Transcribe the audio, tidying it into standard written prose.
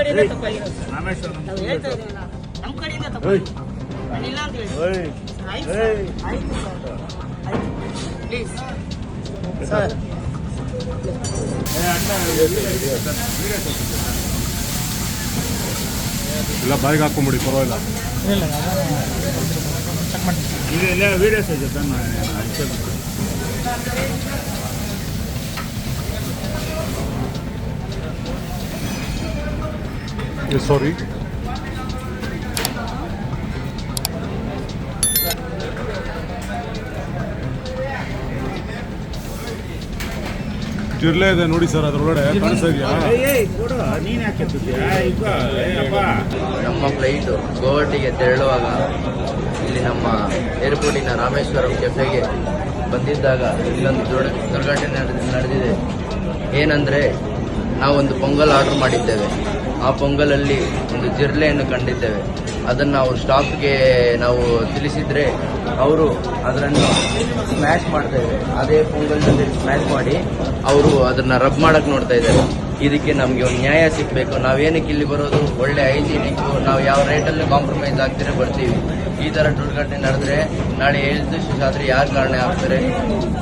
ಕಡೆಯಿಂದ ತಪ್ಪಾಗಿರೋದು ಸರ್. ನಾವು ಹೇಳ್ತಾ ಇದೀವಲ್ಲ, ನಮ್ಮ ಕಡೆಯಿಂದ ತಪ್ಪಾಗಿರೋದು. ನಾನಿಲ್ಲ ಅಂತ ಹೇಳಿ ಆಯ್ತು ಸರ್, ಆಯ್ತು ಸರ್, ಆಯ್ತು ಪ್ಲೀಸ್ ಸರ್. ಇಲ್ಲ ಬಾಯಿಗೆ ಹಾಕೊಂಬಿಡಿ, ಪರವಾಗಿಲ್ಲ. ಇಲ್ಲ ವೀಡಿಯೋಸ್ ಇದೆ ಸಾರಿ. ಜಿರ್ಲೆ ಇದೆ ನೋಡಿ ಸರ್, ಅದ್ರೊಳಗಡೆ ಕಾಣಿಸ್ತಾ ಇದೆಯಾ? ನೀನ್ ಯಾಕೆ ನಮ್ಮ ಫ್ಲೈಟು ಗೋವಾಟಿಗೆ ತೆರಳುವಾಗ ಇಲ್ಲಿ ನಮ್ಮ ಏರ್ಪೋರ್ಟಿನ ರಾಮೇಶ್ವರಂ ಕೆಫೆಗೆ ಬಂದಿದ್ದಾಗ ಇಲ್ಲೊಂದು ದುರ್ಘಟನೆ ನಡೆದಿದೆ. ಏನಂದರೆ ನಾವೊಂದು ಪೊಂಗಲ್ ಆರ್ಡರ್ ಮಾಡಿದ್ದೇವೆ. ಆ ಪೊಂಗಲಲ್ಲಿ ಒಂದು ಜಿರ್ಲೆಯನ್ನು ಕಂಡಿದ್ದೇವೆ. ಅದನ್ನು ನಾವು ಸ್ಟಾಫ್ಗೆ ನಾವು ತಿಳಿಸಿದರೆ ಅವರು ಅದನ್ನು ಸ್ಮ್ಯಾಶ್ ಮಾಡ್ತಾಯಿದ್ದಾರೆ. ಅದೇ ಪೊಂಗಲ್ನಲ್ಲಿ ಸ್ಮ್ಯಾಶ್ ಮಾಡಿ ಅವರು ಅದನ್ನು ರಬ್ ಮಾಡೋಕ್ಕೆ ನೋಡ್ತಾ ಇದ್ದಾರೆ. ಇದಕ್ಕೆ ನಮಗೆ ಒಂದು ನ್ಯಾಯ ಸಿಗಬೇಕು. ನಾವೇನಕ್ಕೆ ಇಲ್ಲಿ ಬರೋದು, ಒಳ್ಳೆ ಹೈಜೀನಿಕ್ಕು, ನಾವು ಯಾವ ರೇಟಲ್ಲಿ ಕಾಂಪ್ರಮೈಸ್ ಆಗ್ತೀರಾ ಬರ್ತೀವಿ. ಈ ಥರ ದುರ್ಘಟನೆ ನಡೆದ್ರೆ ನಾಳೆ ಹೆಲ್ತ್ ಇಶ್ಯೂಸ್ ಆದರೆ ಯಾರು ಕಾರಣ ಆಗ್ತಾರೆ?